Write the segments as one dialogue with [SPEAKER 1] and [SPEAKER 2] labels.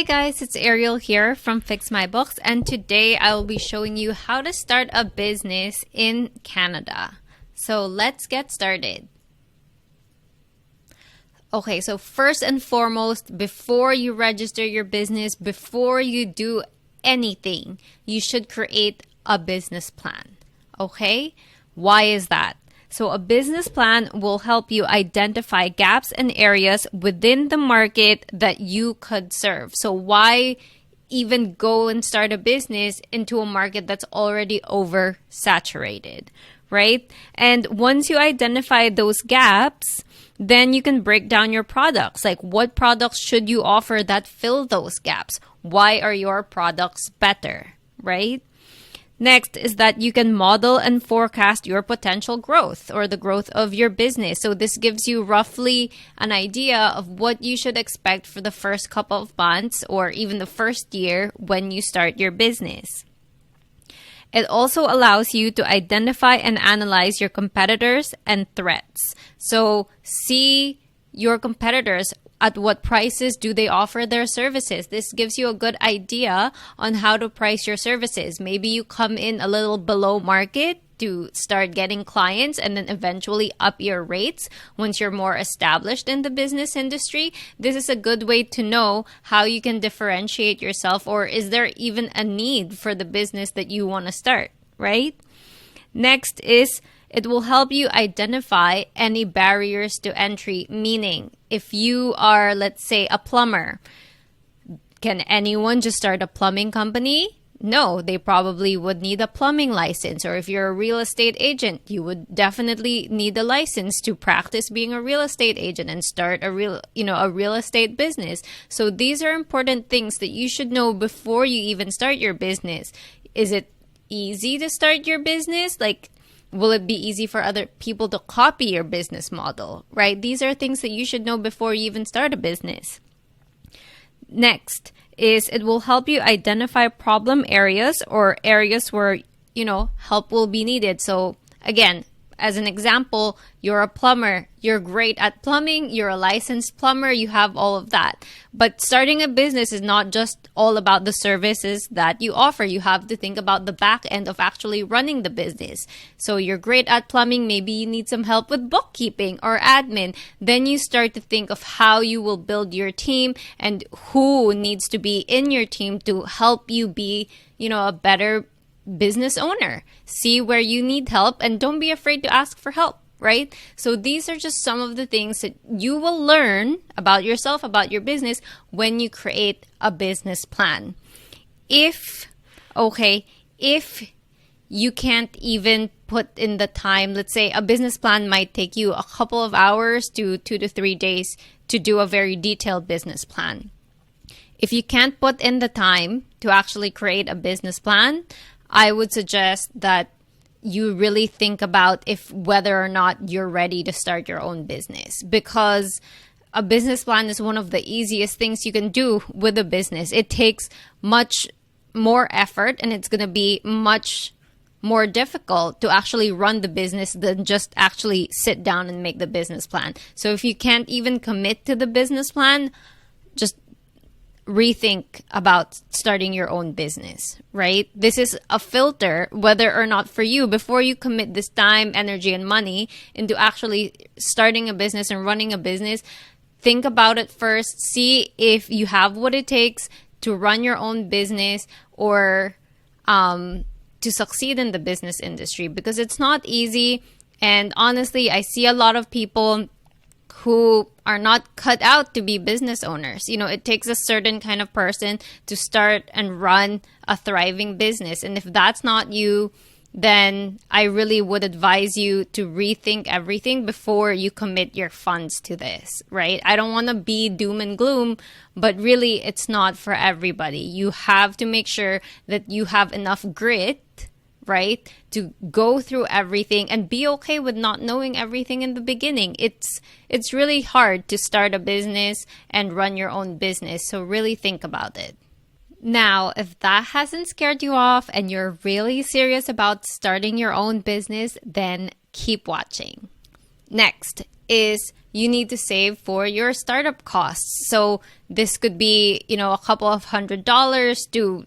[SPEAKER 1] Hi guys, it's Arielle here from Fix My Books, and today I will be showing you how to start a business in Canada. So let's get started. Okay, so first and foremost, before you register your business, before you do anything, you should create a business plan. Okay? Why is that? So a business plan will help you identify gaps and areas within the market that you could serve. So why even go and start a business into a market that's already oversaturated, right? And once you identify those gaps, then you can break down your products. Like, what products should you offer that fill those gaps? Why are your products better, right? Next is that you can model and forecast your potential growth or the growth of your business. So this gives you roughly an idea of what you should expect for the first couple of months or even the first year when you start your business. It also allows you to identify and analyze your competitors and threats. So see your competitors. At what prices do they offer their services? This gives you a good idea on how to price your services. Maybe you come in a little below market to start getting clients and then eventually up your rates once you're more established in the business industry. This is a good way to know how you can differentiate yourself, or is there even a need for the business that you want to start, right? Next is it will help you identify any barriers to entry, meaning if you are, let's say, a plumber, can anyone just start a plumbing company? No, they probably would need a plumbing license. Or if you're a real estate agent, you would definitely need a license to practice being a real estate agent and start a real estate business. So these are important things that you should know before you even start your business. Is it easy to start your business? Like, will it be easy for other people to copy your business model, right? These are things that you should know before you even start a business. Next is it will help you identify problem areas or areas where, help will be needed. So again, as an example, you're a plumber, you're great at plumbing, you're a licensed plumber, you have all of that. But starting a business is not just all about the services that you offer. You have to think about the back end of actually running the business. So you're great at plumbing, maybe you need some help with bookkeeping or admin. Then you start to think of how you will build your team and who needs to be in your team to help you be, a better business owner. See where you need help and don't be afraid to ask for help, right? So these are just some of the things that you will learn about yourself, about your business when you create a business plan. If you can't even put in the time, let's say a business plan might take you a couple of hours to 2 to 3 days to do a very detailed business plan. If you can't put in the time to actually create a business plan, I would suggest that you really think about whether or not you're ready to start your own business, because a business plan is one of the easiest things you can do with a business. It takes much more effort and it's going to be much more difficult to actually run the business than just actually sit down and make the business plan. So if you can't even commit to the business plan, just rethink about starting your own business, right? This is a filter, whether or not for you, before you commit this time, energy, and money into actually starting a business and running a business. Think about it first. See if you have what it takes to run your own business or to succeed in the business industry, because it's not easy. And honestly, I see a lot of people who are not cut out to be business owners. It takes a certain kind of person to start and run a thriving business. And if that's not you, then I really would advise you to rethink everything before you commit your funds to this, right? I don't want to be doom and gloom, but really it's not for everybody. You have to make sure that you have enough grit, right, to go through everything and be okay with not knowing everything in the beginning. It's really hard to start a business and run your own business, so really think about it. Now, if that hasn't scared you off and you're really serious about starting your own business, then keep watching. Next is you need to save for your startup costs. So this could be, a couple of $100s to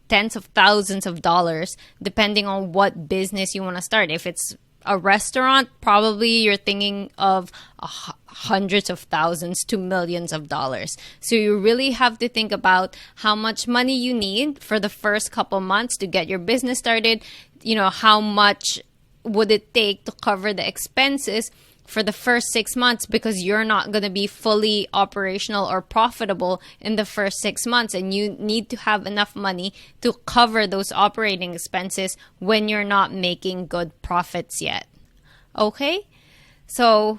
[SPEAKER 1] tens of thousands of dollars, depending on what business you want to start. If it's a restaurant, probably you're thinking of hundreds of thousands to millions of dollars. So you really have to think about how much money you need for the first couple months to get your business started. How much would it take to cover the expenses for the first 6 months, because you're not going to be fully operational or profitable in the first 6 months, and you need to have enough money to cover those operating expenses when you're not making good profits yet. Okay? So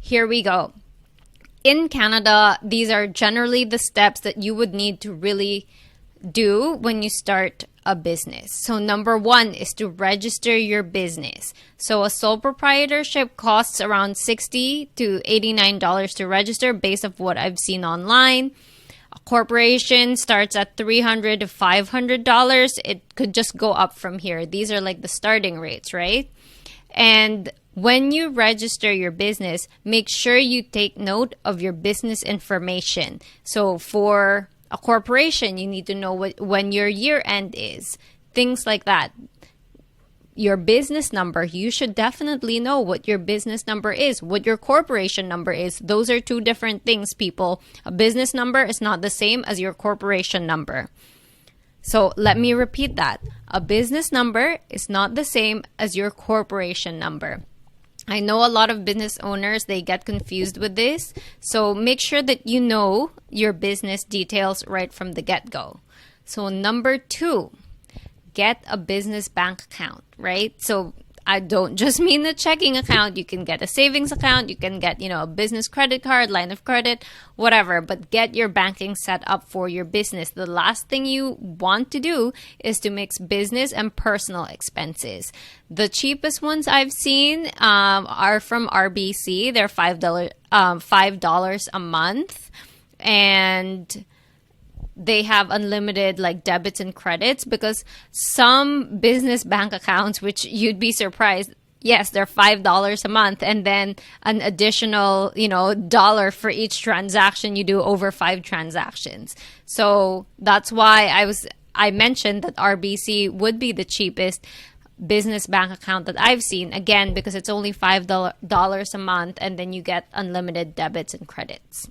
[SPEAKER 1] here we go. In Canada, these are generally the steps that you would need to really do when you start a business. So number 1 is to register your business. So a sole proprietorship costs around $60 to $89 to register based on what I've seen online. A corporation starts at $300 to $500. It could just go up from here. These are like the starting rates, right? And when you register your business, make sure you take note of your business information. So for a corporation, you need to know when your year end is, things like that. Your business number, you should definitely know what your business number is, what your corporation number is. Those are two different things, people. A business number is not the same as your corporation number. So let me repeat that. A business number is not the same as your corporation number. I know a lot of business owners, they get confused with this. So make sure that you know your business details right from the get-go. So number 2, get a business bank account, right? So I don't just mean a checking account. You can get a savings account. You can get, a business credit card, line of credit, whatever. But get your banking set up for your business. The last thing you want to do is to mix business and personal expenses. The cheapest ones I've seen are from RBC. They're $5 a month. And they have unlimited debits and credits, because some business bank accounts, which you'd be surprised, yes, they're $5 a month, and then an additional, dollar for each transaction you do over 5 transactions. So that's why I mentioned that RBC would be the cheapest business bank account that I've seen, again, because it's only $5 a month, and then you get unlimited debits and credits.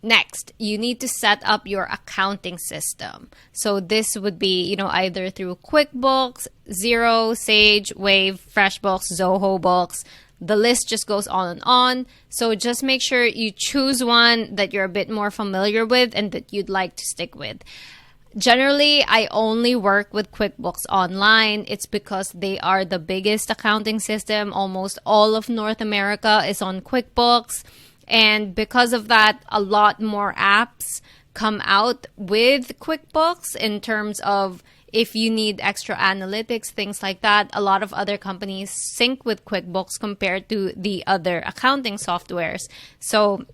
[SPEAKER 1] Next, you need to set up your accounting system. So this would be, either through QuickBooks, Xero, Sage, Wave, FreshBooks, Zoho Books. The list just goes on and on. So just make sure you choose one that you're a bit more familiar with and that you'd like to stick with. Generally, I only work with QuickBooks Online. It's because they are the biggest accounting system. Almost all of North America is on QuickBooks. And because of that, a lot more apps come out with QuickBooks in terms of if you need extra analytics, things like that. A lot of other companies sync with QuickBooks compared to the other accounting softwares. So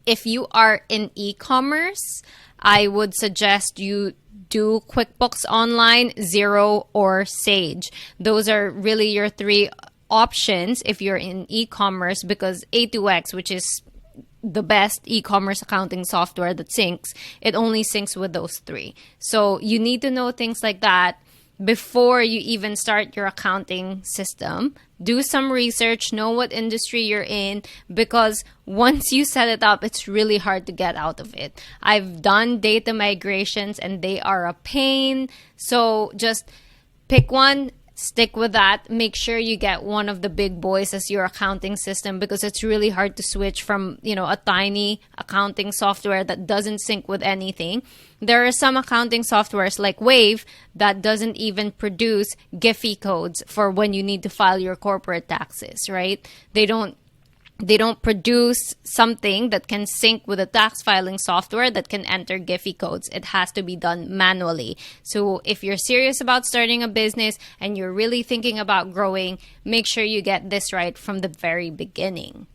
[SPEAKER 1] if you are in e-commerce, I would suggest you do QuickBooks Online, Xero, or Sage. Those are really your 3 options if you're in e-commerce, because A2X, which is the best e-commerce accounting software that syncs, it only syncs with those 3. So you need to know things like that before you even start your accounting system. Do some research, know what industry you're in, because once you set it up, it's really hard to get out of it. I've done data migrations and they are a pain. So just pick one, stick with that. Make sure you get one of the big boys as your accounting system, because it's really hard to switch from, a tiny accounting software that doesn't sync with anything. There are some accounting softwares like Wave that doesn't even produce Giphy codes for when you need to file your corporate taxes, right? They don't produce something that can sync with a tax filing software that can enter Giphy codes. It has to be done manually. So if you're serious about starting a business and you're really thinking about growing, make sure you get this right from the very beginning.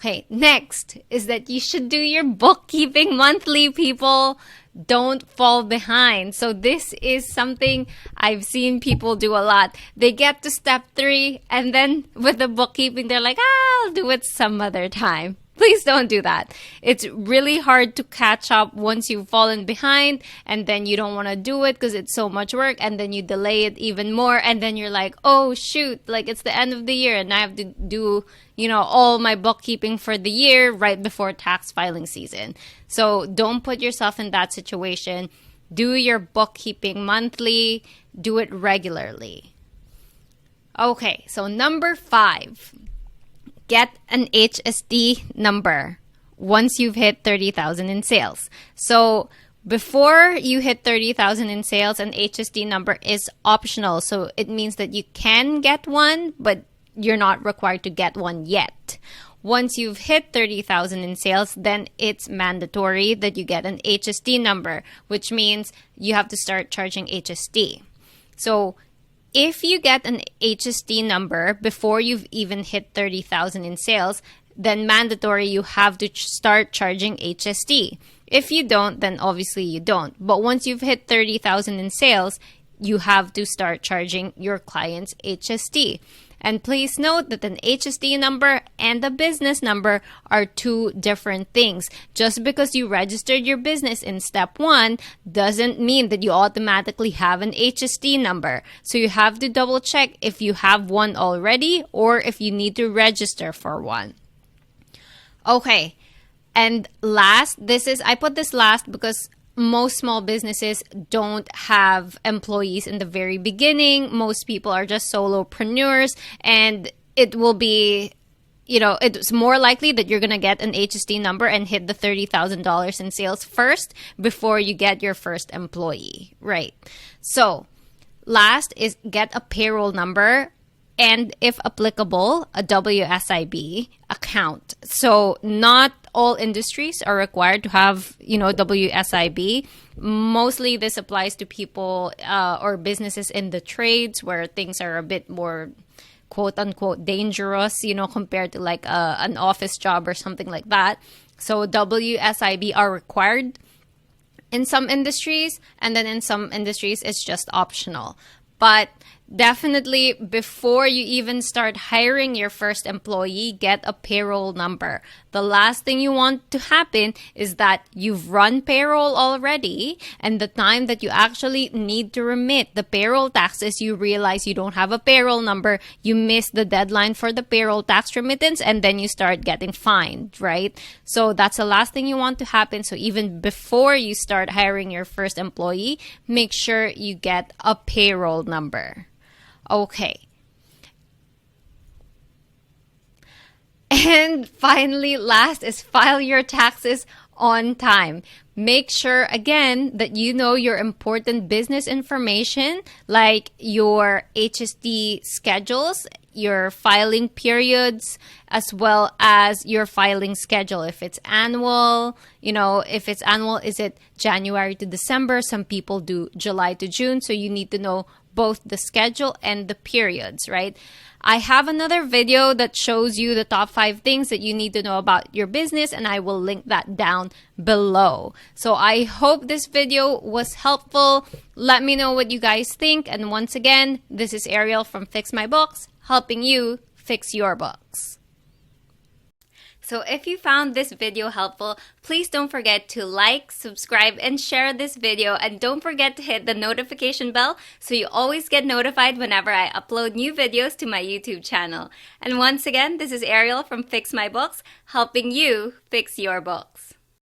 [SPEAKER 1] Okay, next is that you should do your bookkeeping monthly, people. Don't fall behind. So this is something I've seen people do a lot. They get to step 3 and then with the bookkeeping, they're like, I'll do it some other time. Please don't do that. It's really hard to catch up once you've fallen behind, and then you don't want to do it because it's so much work, and then you delay it even more, and then you're like, oh shoot, like it's the end of the year and I have to do, all my bookkeeping for the year right before tax filing season. So don't put yourself in that situation. Do your bookkeeping monthly, do it regularly. Okay, so number 5. Get an HST number once you've hit 30,000 in sales. So before you hit 30,000 in sales, an HST number is optional. So it means that you can get one, but you're not required to get one yet. Once you've hit 30,000 in sales, then it's mandatory that you get an HST number, which means you have to start charging HST. So if you get an HST number before you've even hit 30,000 in sales, then mandatory you have to start charging HST. If you don't, then obviously you don't. But once you've hit 30,000 in sales, you have to start charging your clients HST. And please note that an HST number and a business number are 2 different things. Just because you registered your business in step 1 doesn't mean that you automatically have an HST number. So you have to double check if you have one already or if you need to register for one. Okay. And last, I put this last because most small businesses don't have employees in the very beginning. Most people are just solopreneurs, and it will be, it's more likely that you're going to get an HST number and hit the $30,000 in sales first before you get your first employee, right? So last is get a payroll number and, if applicable, a WSIB account. So not all industries are required to have, WSIB. Mostly this applies to people or businesses in the trades where things are a bit more quote unquote dangerous, compared to like an office job or something like that. So WSIB are required in some industries, and then in some industries it's just optional. But definitely, before you even start hiring your first employee, get a payroll number. The last thing you want to happen is that you've run payroll already, and the time that you actually need to remit the payroll taxes, you realize you don't have a payroll number, you miss the deadline for the payroll tax remittance, and then you start getting fined, right? So that's the last thing you want to happen. So even before you start hiring your first employee, make sure you get a payroll number. Okay. And finally, last is file your taxes on time. Make sure, again, that you know your important business information like your HST schedules, your filing periods, as well as your filing schedule. If it's annual, is it January to December? Some people do July to June. So you need to know both the schedule and the periods, right? I have another video that shows you the top 5 things that you need to know about your business, and I will link that down below. So I hope this video was helpful. Let me know what you guys think. And once again, this is Arielle from Fix My Books, helping you fix your books. So if you found this video helpful, please don't forget to like, subscribe, and share this video. And don't forget to hit the notification bell so you always get notified whenever I upload new videos to my YouTube channel. And once again, this is Arielle from Fix My Books, helping you fix your books.